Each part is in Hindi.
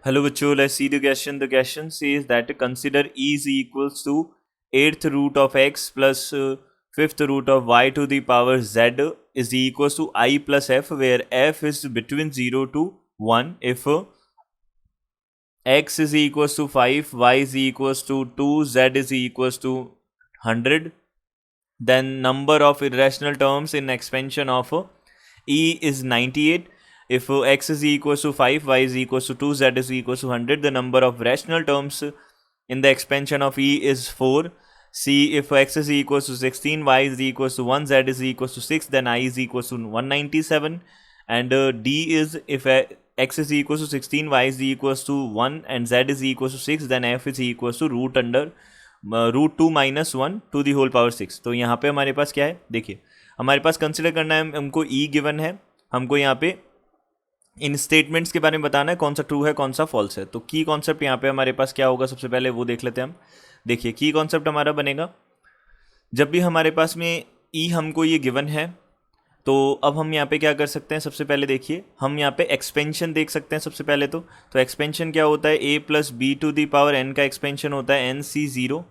Hello bachcho, let's see the question. The question says that consider e is equals to 8th root of x plus 5th root of y to the power z is equals to I plus f, where f is between 0 to 1 if x is equals to 5, y is equals to 2, z is equals to 100. Then number of irrational terms in expansion of e is 98. If x is equals to 5, y is equals to 2, z is equals to 100, the number of rational terms in the expansion of e is 4. See, if x is equals to 16, y is equals to 1, z is equals to 6, then I is equals to 197. And D is, if x is equals to 16, y is equals to 1 and z is equals to 6, then f is equals to root under root 2 minus 1 to the whole power 6. तो यहाँ पे हमारे पास क्या है, देखिए हमारे पास कंसिडर करना है, हमको ई गिवन है, हमको यहाँ पे इन स्टेटमेंट्स के बारे में बताना है कौन सा ट्रू है कौन सा फॉल्स है. तो की कॉन्सेप्ट यहाँ पे हमारे पास क्या होगा, सबसे पहले वो देख लेते हैं हम. देखिए की कॉन्सेप्ट हमारा बनेगा, जब भी हमारे पास में ई हमको ये गिवन है तो अब हम यहाँ पे क्या कर सकते हैं, सबसे पहले देखिए हम यहाँ पे एक्सपेंशन देख सकते हैं. सबसे पहले तो एक्सपेंशन क्या होता है, A plus B to the power N का एक्सपेंशन होता है एन सी ज़ीरो,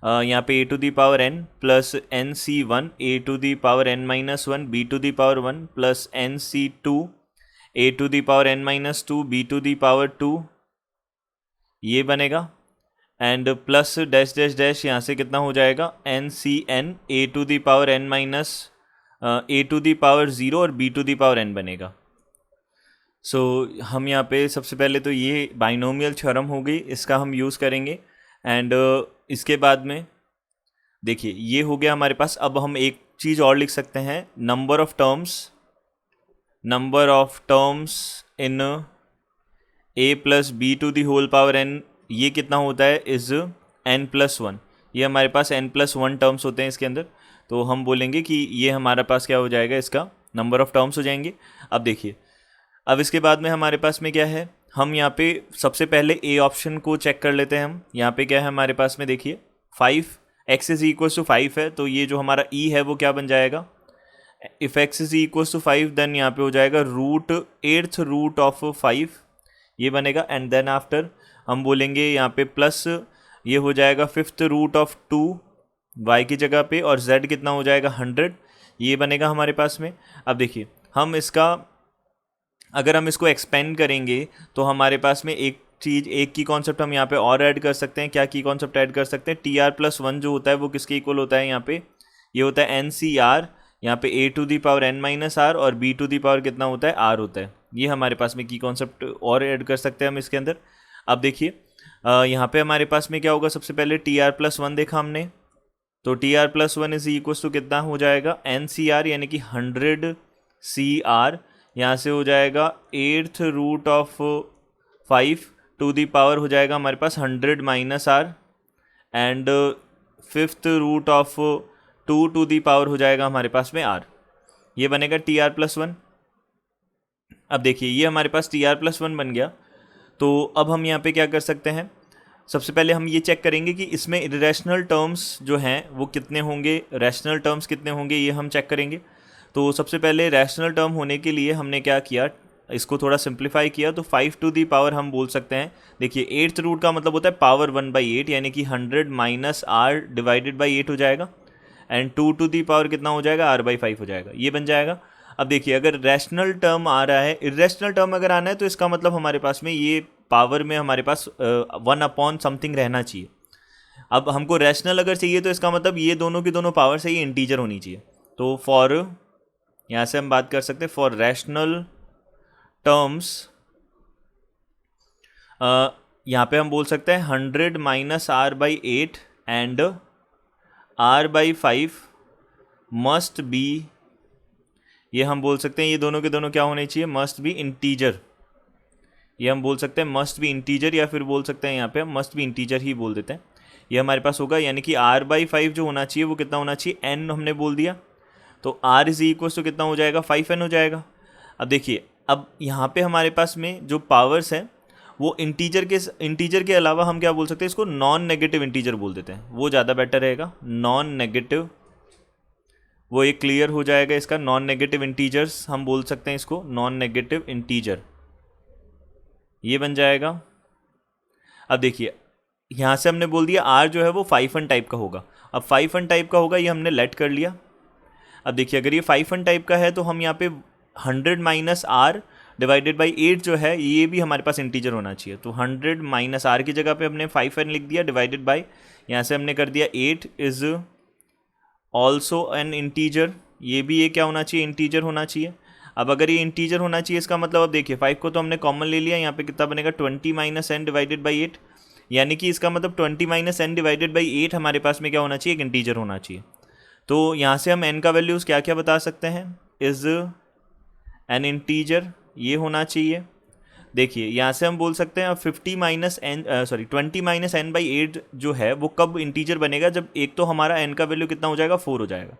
यहाँ पे A to the power N plus N C one, A to the power N minus one, B to the power one plus N C two, A to the power N minus two, B to the power two, ये बनेगा. And plus dash dash dash यहाँ से कितना हो जाएगा, N C N, A to the power N minus A to the power zero और B to the power N बनेगा. सो हम यहाँ पे सबसे पहले तो ये बाइनोमियल थ्योरम हो गई, इसका हम यूज़ करेंगे. एंड इसके बाद में देखिए ये हो गया हमारे पास. अब हम एक चीज़ और लिख सकते हैं, number of terms in A plus B to the whole power N, ये कितना होता है, इज़ एन प्लस वन. ये हमारे पास एन प्लस वन टर्म्स होते हैं इसके अंदर, तो हम बोलेंगे कि ये हमारे पास क्या हो जाएगा, इसका नंबर ऑफ टर्म्स हो जाएंगे. अब देखिए अब इसके बाद में हमारे पास में क्या है, हम यहाँ पे सबसे पहले ए ऑप्शन को चेक कर लेते हैं. हम यहाँ पे क्या है हमारे पास में, देखिए 5, एक्स इज इक्वल्स टू 5 है, तो ये जो हमारा ई है वो क्या बन जाएगा, if X is equals to 5 then यहाँ पे हो जाएगा रूट 8th रूट ऑफ 5, ये बनेगा. एंड देन आफ्टर हम बोलेंगे यहाँ पे प्लस ये हो जाएगा 5th रूट ऑफ 2 y की जगह पे, और z कितना हो जाएगा 100, ये बनेगा हमारे पास में. अब देखिए हम इसका अगर हम इसको एक्सपेंड करेंगे तो हमारे पास में एक चीज़, एक की कॉन्सेप्ट हम यहाँ पे और ऐड कर सकते हैं. क्या की कॉन्सेप्ट ऐड कर सकते हैं, टी आर प्लस वन जो होता है वो किसके इक्वल होता है, यहाँ पे ये होता है एन सी आर, यहाँ पे A to the power N minus R और बी टू दी पावर कितना होता है, आर होता है. ये हमारे पास में की कॉन्सेप्ट और ऐड कर सकते हैं हम इसके अंदर. अब देखिए यहाँ पे हमारे पास में क्या होगा, सबसे पहले टी आर प्लस वन देखा हमने, तो T R plus one is equals to कितना हो जाएगा, एन सी आर यानी कि 100 सी आर, यहाँ से हो जाएगा 8th root of 5 to the power हो जाएगा हमारे पास 100 minus R, and 5th root of 2 to the power हो जाएगा हमारे पास में आर, ये बनेगा टी आर प्लस वन. अब देखिए ये हमारे पास टी आर प्लस वन बन गया. तो अब हम यहाँ पे क्या कर सकते हैं, सबसे पहले हम ये चेक करेंगे कि इसमें इरेशनल टर्म्स जो हैं वो कितने होंगे, रैशनल टर्म्स कितने होंगे, ये हम चेक करेंगे. तो सबसे पहले रैशनल टर्म होने के लिए हमने क्या किया, इसको थोड़ा सिंप्लीफाई किया, तो 5 टू दी पावर हम बोल सकते हैं. देखिए 8th रूट का मतलब होता है पावर 1/8 यानी कि 100 माइनस आर डिवाइडेड बाई 8 हो जाएगा, एंड 2 टू दी पावर कितना हो जाएगा, r/5 हो जाएगा, ये बन जाएगा. अब देखिए अगर रैशनल टर्म आ रहा है, इरेशनल टर्म अगर आना है तो इसका मतलब हमारे पास में ये पावर में हमारे पास 1 अपॉन समथिंग रहना चाहिए. अब हमको रैशनल अगर चाहिए तो इसका मतलब ये दोनों की दोनों पावर से ये इंटीजर होनी चाहिए. तो फॉर यहाँ से हम बात कर सकते हैं फॉर रैशनल टर्म्स, यहाँ पे हम बोल सकते हैं 100 minus r/8 and r/5 must be, ये हम बोल सकते हैं ये दोनों के दोनों क्या होने चाहिए, मस्ट बी इंटीजर. ये हम बोल सकते हैं मस्ट बी इंटीजर, या फिर बोल सकते हैं यहाँ पे हम मस्ट बी इंटीजर ही बोल देते हैं. ये हमारे पास होगा, यानी कि r/5 जो होना चाहिए वो कितना होना चाहिए, n हमने बोल दिया, तो r इज इक्वल टू कितना हो जाएगा, 5n हो जाएगा. अब देखिए अब यहाँ पे हमारे पास में जो पावर्स हैं वो इंटीजर के अलावा हम क्या बोल सकते हैं, इसको नॉन नेगेटिव इंटीजर बोल देते हैं, वो ज़्यादा बेटर रहेगा. नॉन नेगेटिव, वो एक क्लियर हो जाएगा इसका, नॉन नेगेटिव इंटीजर्स हम बोल सकते हैं इसको, नॉन नेगेटिव इंटीजर, ये बन जाएगा. अब देखिए यहाँ से हमने बोल दिया आर जो है वो 5 टाइप का होगा। अब 5 टाइप का होगा, ये हमने लेट कर लिया। अब देखिए अगर ये 5 टाइप का है तो हम यहाँ पे 100 माइनस आर डिवाइडेड बाई 8 जो है ये भी हमारे पास इंटीजर होना चाहिए। तो 100 माइनस आर की जगह पे हमने 5n लिख दिया डिवाइडेड बाई, यहाँ से हमने कर दिया 8 इज ऑल्सो एन इंटीजर। ये भी ये क्या होना चाहिए, इंटीजर होना चाहिए। अब अगर ये इंटीजर होना चाहिए इसका मतलब अब देखिए 5 को तो हमने कॉमन ले लिया, यहाँ पे कितना बनेगा 20 माइनस एन डिवाइडेड बाई 8, यानी कि इसका मतलब 20 माइनस एन डिवाइडेड बाई 8 हमारे पास में क्या होना चाहिए, एक इंटीजर होना चाहिए। तो यहाँ से हम n का वैल्यूज़ क्या क्या बता सकते हैं, इज़ एन इंटीजर, ये होना चाहिए। देखिए यहाँ से हम बोल सकते हैं 20 माइनस एन बाई 8 जो है वो कब इंटीजर बनेगा, जब एक तो हमारा n का वैल्यू कितना हो जाएगा, 4 हो जाएगा।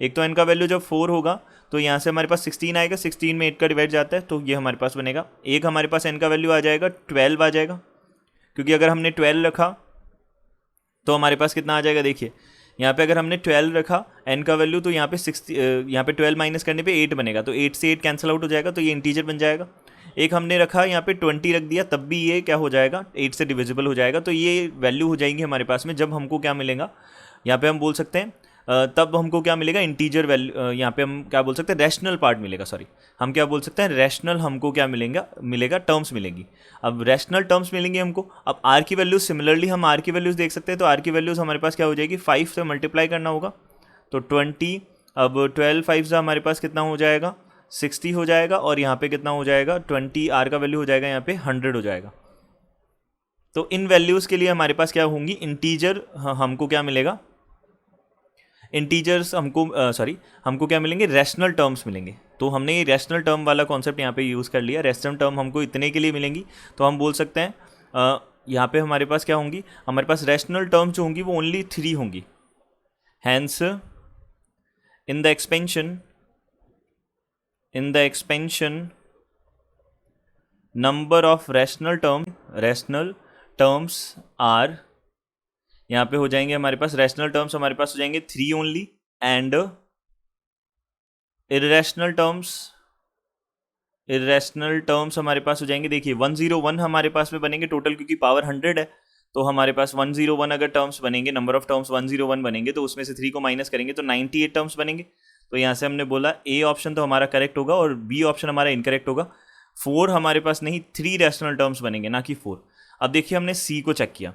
एक तो n का वैल्यू जब 4 होगा तो यहाँ से हमारे पास 16 आएगा, 16 में 8 का डिवाइड जाता है तो ये हमारे पास बनेगा। एक हमारे पास n का वैल्यू आ जाएगा 12 आ जाएगा, क्योंकि अगर हमने 12 रखा तो हमारे पास कितना आ जाएगा, देखिए यहाँ पे अगर हमने 12 रखा n का वैल्यू तो यहाँ पे 12 माइनस करने पे 8 बनेगा, तो 8 से 8 कैंसिल आउट हो जाएगा, तो ये इंटीजर बन जाएगा। एक हमने रखा यहाँ पे 20 रख दिया, तब भी ये क्या हो जाएगा, 8 से डिविजिबल हो जाएगा। तो ये वैल्यू हो जाएंगी हमारे पास में, जब हमको क्या मिलेगा, यहाँ पे हम बोल सकते हैं तब हमको क्या मिलेगा, इंटीजर वैल्यू, यहाँ पे हम क्या बोल सकते हैं, रैशनल पार्ट मिलेगा, सॉरी हम क्या बोल सकते हैं, रैशनल हमको क्या मिलेगा टर्म्स मिलेंगी। अब रैशनल टर्म्स मिलेंगी हमको। अब आर की वैल्यूज सिमिलरली हम आर की वैल्यूज देख सकते हैं, तो आर की वैल्यूज हमारे पास क्या हो जाएगी, 5 से मल्टीप्लाई करना होगा तो 20, अब 12 5 से हमारे पास कितना हो जाएगा, 60 हो जाएगा, और यहाँ पे कितना हो जाएगा, 20 आर का वैल्यू हो जाएगा यहाँ पे 100 हो जाएगा। तो इन वैल्यूज़ के लिए हमारे पास क्या होंगी, इंटीजर हमको क्या मिलेगा, इंटीजर्स हमको क्या मिलेंगे, रैशनल टर्म्स मिलेंगे। तो हमने ये रैशनल टर्म वाला कॉन्सेप्ट यहाँ पे यूज़ कर लिया। रैशनल टर्म हमको इतने के लिए मिलेंगी, तो हम बोल सकते हैं यहाँ पे हमारे पास क्या होंगी, हमारे पास रैशनल टर्म्स जो होंगी वो ओनली 3 होंगी। Hence in the expansion number of rational terms are, यहाँ पे हो जाएंगे हमारे पास रैशनल टर्म्स हमारे पास हो जाएंगे 3 ओनली, एंड इर्रेशनल टर्म्स हमारे पास हो जाएंगे, देखिए 101 हमारे पास में बनेंगे टोटल, क्योंकि पावर 100 है तो हमारे पास 101 अगर टर्म्स बनेंगे, नंबर ऑफ टर्म्स 101 बनेंगे, तो उसमें से 3 को माइनस करेंगे तो 98 टर्म्स बनेंगे। तो यहाँ से हमने बोला ए ऑप्शन तो हमारा करेक्ट होगा और बी ऑप्शन हमारा इनकरेक्ट होगा। 4 हमारे पास नहीं, 3 रैशनल टर्म्स बनेंगे, ना कि 4। अब देखिए हमने सी को चेक किया।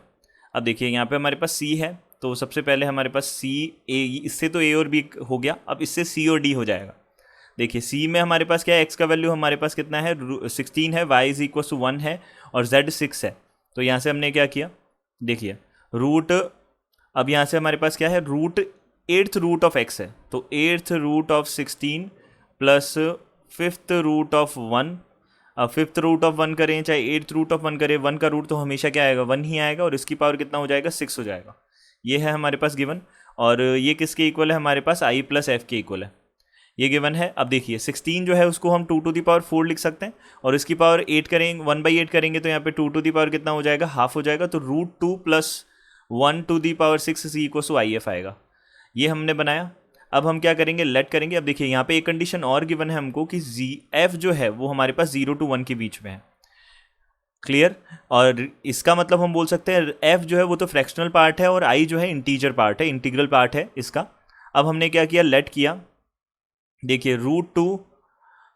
अब देखिए यहाँ पे हमारे पास सी है, तो सबसे पहले हमारे पास सी ए, इससे तो ए और बी हो गया, अब इससे सी और डी हो जाएगा। देखिए सी में हमारे पास क्या है, एक्स का वैल्यू हमारे पास कितना है, 16 है, वाई इज इक्वल टू 1 है, और जेड 6 है। तो यहाँ से हमने क्या किया, देखिए रूट, अब यहाँ से हमारे पास क्या है, एट्थ रूट ऑफ एक्स है, तो 8th root of 16 plus 5th root of 1। अब 5th रूट ऑफ 1 करें चाहे 8th रूट ऑफ 1 करें, 1 का रूट तो हमेशा क्या आएगा, 1 ही आएगा, और इसकी पावर कितना हो जाएगा, 6 हो जाएगा। ये है हमारे पास गिवन, और ये किसके इक्वल है, हमारे पास आई प्लस एफ के इक्वल है, ये गिवन है। अब देखिए 16 जो है उसको हम 2 to the power 4 लिख सकते हैं, और इसकी पावर 8 करेंगे, 1/8 करेंगे तो यहाँ पे 2 to the power कितना हो जाएगा, हाफ हो जाएगा। तो √2 + 1 to the power 6 is equal to I F आएगा। ये हमने बनाया। अब हम क्या करेंगे, लेट करेंगे। अब देखिए यहाँ पे एक कंडीशन और गिवन है हमको कि एफ जो है वो हमारे पास 0 to 1 के बीच में है, क्लियर। और इसका मतलब हम बोल सकते हैं एफ जो है वो तो फ्रैक्शनल पार्ट है और आई जो है इंटीजर पार्ट है, इंटीग्रल पार्ट है इसका। अब हमने क्या किया, लेट किया। देखिए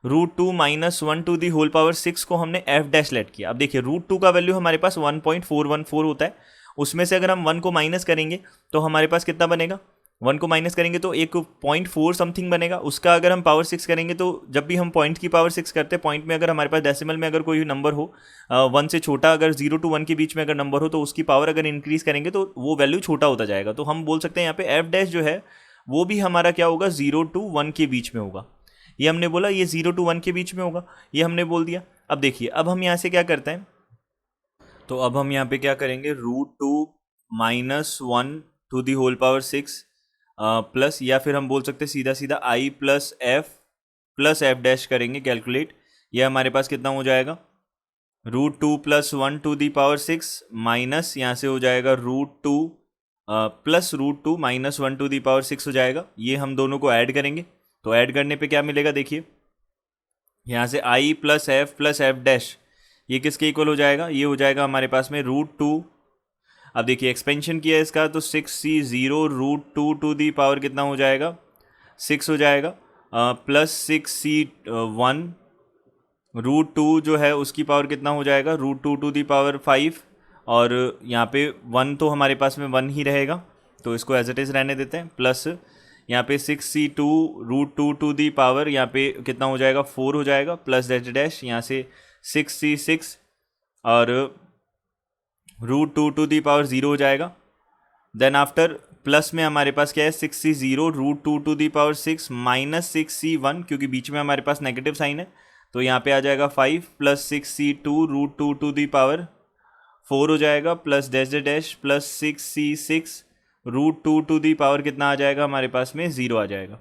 √2 minus 1 to the whole power 6 को हमने एफ डैश लेट किया। अब देखिए √2 का वैल्यू हमारे पास 1.414 होता है, उसमें से अगर हम 1 को माइनस करेंगे तो हमारे पास कितना बनेगा, 1 को माइनस करेंगे तो एक 0.4 समथिंग बनेगा। उसका अगर हम पावर 6 करेंगे तो जब भी हम पॉइंट की पावर 6 करते हैं, पॉइंट में अगर हमारे पास डेसिमल में अगर कोई नंबर हो 1 से छोटा, अगर 0 to 1 के बीच में अगर नंबर हो तो उसकी पावर अगर इंक्रीज करेंगे तो वो वैल्यू छोटा होता जाएगा। तो हम बोल सकते हैं यहाँ पे एफ डैश जो है वो भी हमारा क्या होगा, 0 to 1 के बीच में होगा। ये हमने बोला ये 0 to 1 के बीच में होगा, ये हमने बोल दिया। अब देखिए अब हम यहाँ से क्या करते हैं, तो अब हम यहाँ पे क्या करेंगे, √2 minus 1 to the whole power 6 plus, या फिर हम बोल सकते हैं सीधा सीधा आई प्लस एफ डैश करेंगे कैलकुलेट। ये हमारे पास कितना हो जाएगा, √2 + 1 to the पावर 6 माइनस यहाँ से हो जाएगा √2 plus √2 minus 1 to the power 6 हो जाएगा। ये हम दोनों को ऐड करेंगे, तो ऐड करने पे क्या मिलेगा, देखिए यहाँ से आई प्लस एफ डैश, ये किसके इक्वल हो जाएगा, ये हो जाएगा हमारे पास में √2। अब देखिए एक्सपेंशन किया है इसका, तो 6c0 √2 टू दी पावर कितना हो जाएगा, 6 हो जाएगा, प्लस 6c1 √2 जो है उसकी पावर कितना हो जाएगा, √2 टू दी पावर 5, और यहाँ पे 1 तो हमारे पास में 1 ही रहेगा, तो इसको एज इट इज़ रहने देते हैं, प्लस यहाँ पे 6c2 √2 टू दी पावर यहाँ पे कितना हो जाएगा, 4 हो जाएगा, प्लस डैश डैश यहाँ से 6c6 और √2 टू दी पावर 0 हो जाएगा। देन आफ्टर प्लस में हमारे पास क्या है, 6c0 √2 to the power 6 minus 6c1, क्योंकि बीच में हमारे पास नेगेटिव साइन है, तो यहाँ पे आ जाएगा 5 plus 6c2 √2 to the power 4 हो जाएगा, plus dash dash plus 6c6 √2 to the power कितना आ जाएगा हमारे पास में, 0 आ जाएगा।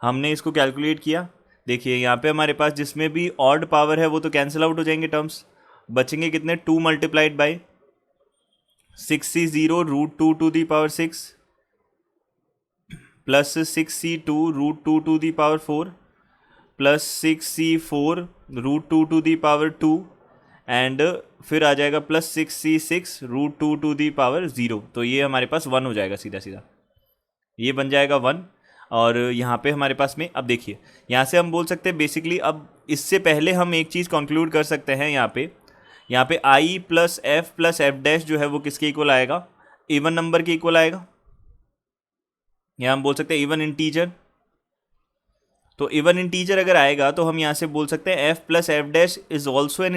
हमने इसको कैलकुलेट किया, देखिए यहाँ पे हमारे पास जिसमें भी ऑड पावर है वो तो कैंसिल आउट हो जाएंगे टर्म्स, बचेंगे कितने, 2 multiplied by 6c0 √2 to the power 6 plus 6c2 √2 to the power 4 plus 6c4 √2 to the power 2 and फिर आ जाएगा plus 6c6 √2 to the power 0। तो ये हमारे पास 1 हो जाएगा, सीधा सीधा ये बन जाएगा 1। और यहाँ पे हमारे पास में अब देखिए यहाँ से हम बोल सकते हैं बेसिकली, अब इससे पहले हम एक चीज़ कंक्लूड कर सकते हैं, यहाँ पे आई प्लस एफ डैश जो है वो किसके इक्वल आएगा, इवन नंबर के इक्वल आएगा। यहाँ हम बोल सकते हैं इवन इंटीजर, तो इवन इंटीजर अगर आएगा तो हम यहाँ से बोल सकते हैं F plus F dash is also an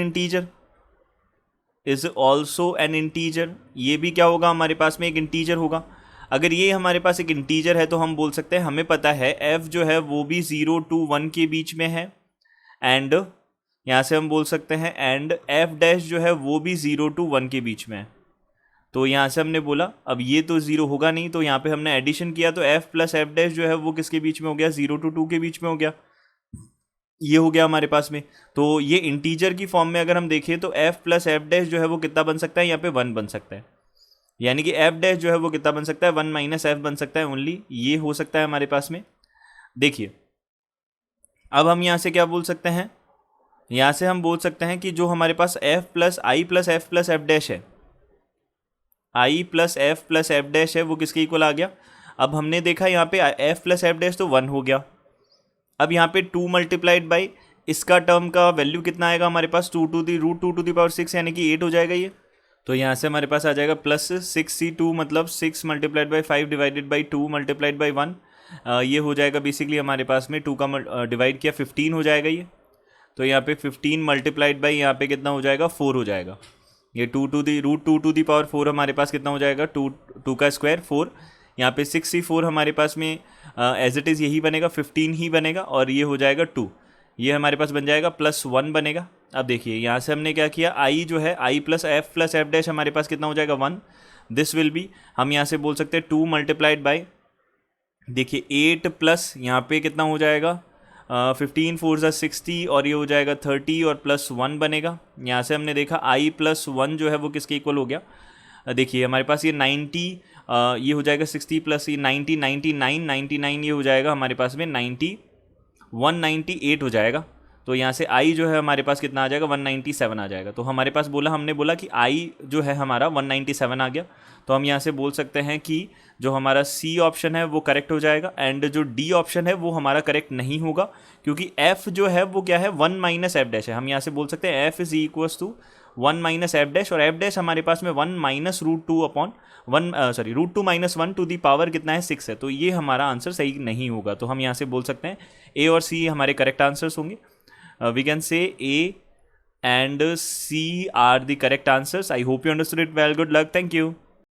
integer, ये भी क्या होगा हमारे पास में, एक इंटीजर होगा। अगर ये हमारे पास एक इंटीजर है तो हम बोल सकते हैं, हमें पता है f जो है वो भी 0 to 1 के बीच में है, एंड यहाँ से हम बोल सकते हैं एंड f डैश जो है वो भी 0 to 1 के बीच में है। तो यहाँ से हमने बोला अब ये तो 0 होगा नहीं, तो यहाँ पे हमने एडिशन किया तो f प्लस एफ डैश जो है वो किसके बीच में हो गया, 0 to 2 के बीच में हो गया, ये हो गया हमारे पास में। तो ये इंटीजर की फॉर्म में अगर हम देखें तो f प्लस एफ डैश जो है वो कितना बन सकता है, यहाँ पे 1 बन सकता है, यानी कि f डैश जो है वो कितना बन सकता है, 1 माइनस एफ बन सकता है, ओनली ये हो सकता है हमारे पास में। देखिए अब हम यहाँ से क्या बोल सकते हैं, यहाँ से हम बोल सकते हैं कि जो हमारे पास f plus I plus F plus F dash है, आई प्लस एफ डैश है वो किसके इक्वल आ गया। अब हमने देखा यहाँ पे f प्लस एफ डैश तो 1 हो गया, अब यहाँ पे 2 मल्टीप्लाइड बाई इसका टर्म का वैल्यू कितना आएगा हमारे पास, √2 टू दी पावर 6 यानी कि 8 हो जाएगा ये। तो यहाँ से हमारे पास आ जाएगा प्लस 6c2 मतलब 6 multiplied by 5 divided by 2 multiplied by 1, ये हो जाएगा बेसिकली हमारे पास में 2 का डिवाइड किया 15 हो जाएगा ये। तो यहाँ पे 15 मल्टीप्लाइड बाई यहाँ पे कितना हो जाएगा, 4 हो जाएगा। ये √2 टू दी पावर 4 हमारे पास कितना हो जाएगा, 2 का स्क्वायर 4। यहाँ पे 6c4 हमारे पास में एज इट इज़ यही बनेगा, 15 ही बनेगा, और ये हो जाएगा 2, ये हमारे पास बन जाएगा प्लस 1 बनेगा। अब देखिए यहाँ से हमने क्या किया, आई जो है आई प्लस एफ डैश हमारे पास कितना हो जाएगा 1, दिस विल बी, हम यहाँ से बोल सकते हैं 2 मल्टीप्लाइड बाई, देखिए 8 प्लस यहाँ पे कितना हो जाएगा 15 4 60, और ये हो जाएगा 30 और प्लस 1 बनेगा। यहाँ से हमने देखा आई प्लस 1 जो है वो किसके इक्वल हो गया, देखिए हमारे पास ये 90, ये हो जाएगा 60 प्लस ये 90 99 ये हो जाएगा हमारे पास में 198 हो जाएगा। तो यहाँ से आई जो है हमारे पास कितना आ जाएगा, 197 आ जाएगा। तो हमारे पास हमने बोला कि आई जो है हमारा 197 आ गया, तो हम यहाँ से बोल सकते हैं कि जो हमारा सी ऑप्शन है वो करेक्ट हो जाएगा, एंड जो डी ऑप्शन है वो हमारा करेक्ट नहीं होगा, क्योंकि एफ जो है वो क्या है, 1 माइनस एफ डैश है। हम यहाँ से बोल सकते हैं F is equals to 1 minus F dash, और एफ डैश हमारे पास में 1 minus √2 minus 1 to the power कितना है, 6 है। तो ये हमारा आंसर सही नहीं होगा, तो हम यहाँ से बोल सकते हैं ए और सी हमारे करेक्ट आंसर्स होंगे। We can say A and C are the correct answers. I hope you understood it well. Good luck. Thank you.